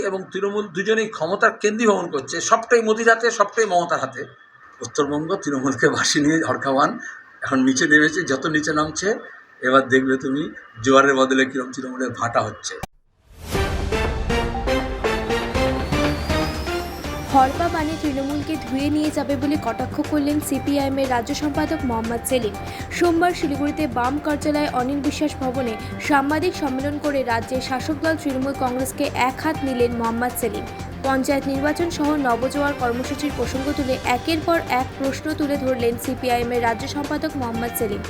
এবং তৃণমূল দুজনেই ক্ষমতার কেন্দ্রীভবন করছে, সবটাই মোদির হাতে, সবটাই মমতার হাতে। উত্তরবঙ্গ তৃণমূলকে ভাসিয়ে নিয়ে হরকাওয়ান এখন নিচে নেমেছে, যত নিচে নামছে এবার দেখবে তুমি জোয়ারের বদলে কীরকম তৃণমূলের ভাটা হচ্ছে। হরপা মানে তৃণমূলকে ধুয়ে নিয়ে যাবে বলে কটাক্ষ করলেন সিপিআইএমের রাজ্য সম্পাদক মোহাম্মদ সেলিম। সোমবার শিলিগুড়িতে বাম কার্যালয় অনিল বিশ্বাস ভবনে সাংবাদিক সম্মেলন করে রাজ্যের শাসক দল তৃণমূল কংগ্রেসকে এক হাত নিলেন মোহাম্মদ সেলিম। পঞ্চায়েত নির্বাচন সহ নবজোয়ার কর্মসূচির প্রসঙ্গ তুলে একের পর এক প্রশ্ন তুলে ধরলেন সিপিআইএমের রাজ্য সম্পাদক মোহাম্মদ সেলিম।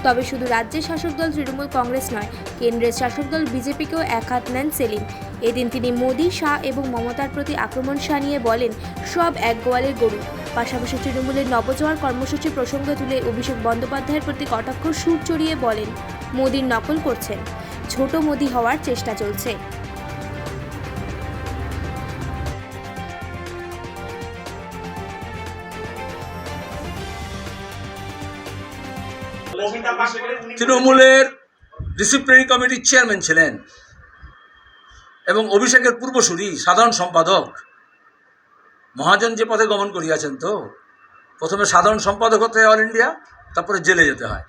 তবে শুধু রাজ্যের শাসক দল তৃণমূল কংগ্রেস নয়, কেন্দ্রের শাসক দল বিজেপিকেও এক হাত নেন সেলিম। এদিন তিনি মোদি, শাহ এবং মমতার প্রতি আক্রমণ শানিয়ে বলেন, সব এক গোয়ালের গরু। পাশাপাশি তৃণমূলের নবজোয়ার কর্মসূচি প্রসঙ্গ তুলে অভিষেক বন্দ্যোপাধ্যায়ের প্রতি কটাক্ষ সুর চড়িয়ে বলেন, মোদির নকল করছেন, ছোট মোদি হওয়ার চেষ্টা চলছে। তৃণমূলের ডিসিপ্লিনারি কমিটির চেয়ারম্যান ছিলেন এবং অভিষেকের পূর্বসূরি সাধারণ সম্পাদক। মহাজন যে পথে গমন করিয়াছেন, তো প্রথমে সাধারণ সম্পাদক হতে হয় অল ইন্ডিয়া, তারপরে জেলে যেতে হয়,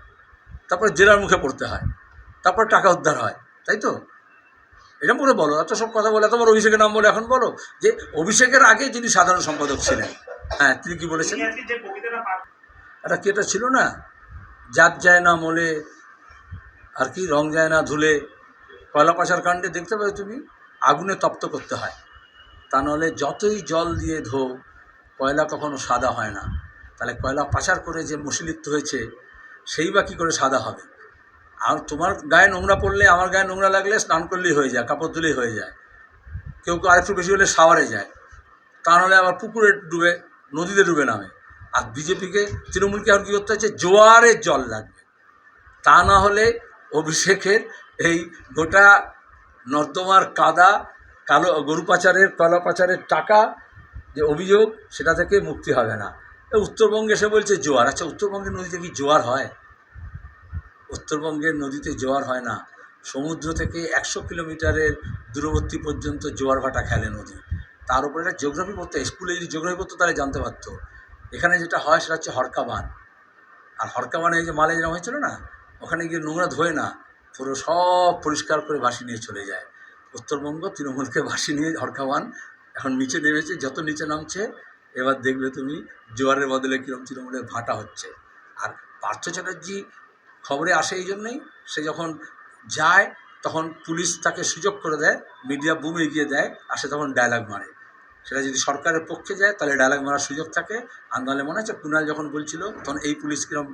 তারপরে জেলার মুখে পড়তে হয়, তারপরে টাকা উদ্ধার হয়, তাই তো? এরকম করে বলো, এত সব কথা বলে, তোমার অভিষেকের নাম বলে এখন বলো যে অভিষেকের আগে যিনি সাধারণ সম্পাদক ছিলেন, হ্যাঁ, তিনি কি বলেছেন? এটা কি এটা ছিল না, জাত যায় না মোলে, আর কি রং যায় না ধুলে। কয়লা পাচার কাণ্ডে দেখতে পাবে তুমি, আগুনে তপ্ত করতে হয়, তা নাহলে যতই জল দিয়ে ধো কয়লা কখনো সাদা হয় না। তাহলে কয়লা পাচার করে যে মুশলিপ্ত হয়েছে সেই বা কী করে সাদা হবে? আর তোমার গায়ে নোংরা পড়লে, আমার গায়ে নোংরা লাগলে স্নান করলেই হয়ে যায়, কাপড় ধুলেই হয়ে যায়, কেউ কেউ আরেকটু বেশি হলে শাওয়ারে যায়, তা নাহলে আবার পুকুরে ডুবে, নদীতে ডুবে নামে। আর বিজেপিকে, তৃণমূলকে আর কী করতে হচ্ছে, জোয়ারের জল লাগবে, তা না হলে অভিষেকের এই গোটা নর্দমার কাদা, কালো গরু পাচারের, কয়লা পাচারের টাকা যে অভিযোগ, সেটা থেকে মুক্তি হবে না। উত্তরবঙ্গে এসে বলছে জোয়ার। আচ্ছা, উত্তরবঙ্গের নদীতে কি জোয়ার হয়? উত্তরবঙ্গের নদীতে জোয়ার হয় না। সমুদ্র থেকে 100 কিলোমিটারের দূরবর্তী পর্যন্ত জোয়ার ভাটা খেলে নদী। তার উপরে একটা জিওগ্রাফি পড়তে, স্কুলে যদি জিওগ্রাফি পড়তো তাহলে জানতে পারতো। এখানে যেটা হয় সেটা হচ্ছে হরকা বাঁধ। আর হরকা বাঁধে এই যে মালে যেরকম হয়েছিল না, ওখানে গিয়ে নোংরা ধোয় না, পুরো সব পরিষ্কার করে ভাসিয়ে নিয়ে চলে যায়। উত্তরবঙ্গ তৃণমূলকে ভাসিয়ে নিয়ে হরকাওয়ান এখন নিচে নেমেছে, যত নিচে নামছে এবার দেখবে তুমি জোয়ারের বদলে কীরকম তৃণমূলের ভাটা হচ্ছে। আর পার্থ চ্যাটার্জি খবরে আসে এই জন্যই, সে যখন যায় তখন পুলিশ তাকে সুযোগ করে দেয়, মিডিয়া বুম এগিয়ে দেয়, আসে তখন ডায়লগ মারে। সেটা যদি সরকারের পক্ষে যায় তাহলে ডায়লগ মারার সুযোগ থাকে, আর নাহলে মনে হচ্ছে কুণাল যখন বলছিল তখন এই পুলিশ কীরকম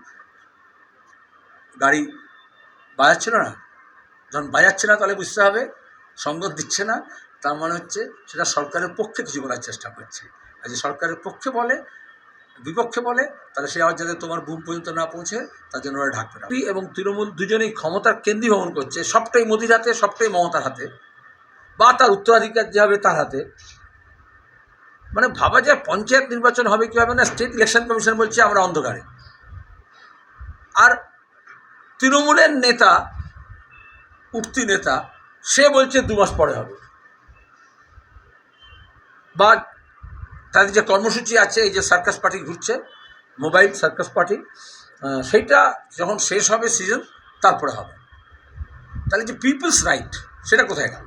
গাড়ি বাজাচ্ছিল না, যখন বাজাচ্ছে না তাহলে বুঝতে হবে সঙ্গত দিচ্ছে না, তার মানে হচ্ছে সেটা সরকারের পক্ষে কিছু করার চেষ্টা করছে। আর যে সরকারের পক্ষে বলে, বিপক্ষে বলে, তাহলে সে আবার যাতে তোমার বুম পর্যন্ত না পৌঁছে তার জন্য ওরা ঢাকবে না। এবং তৃণমূল দুজনেই ক্ষমতার কেন্দ্রীভবন করছে, সবটাই মোদির হাতে, সবটাই মমতার হাতে, বা তার উত্তরাধিকার যে হবে তার হাতে। মানে ভাবা যায় পঞ্চায়েত নির্বাচন হবে কী হবে না, স্টেট ইলেকশন কমিশন বলছে আমরা অন্ধকারে। আর তৃণমূলের নেতা, উঠতি নেতা, সে বলছে 2 মাস পরে হবে। বা তাদের যে কর্মসূচি আছে, এই যে সার্কাস পার্টি ঘুরছে, মোবাইল সার্কাস পার্টি, সেইটা যখন শেষ হবে সিজন, তারপরে হবে। তাহলে যে পিপলস রাইট সেটা কোথায় গেল?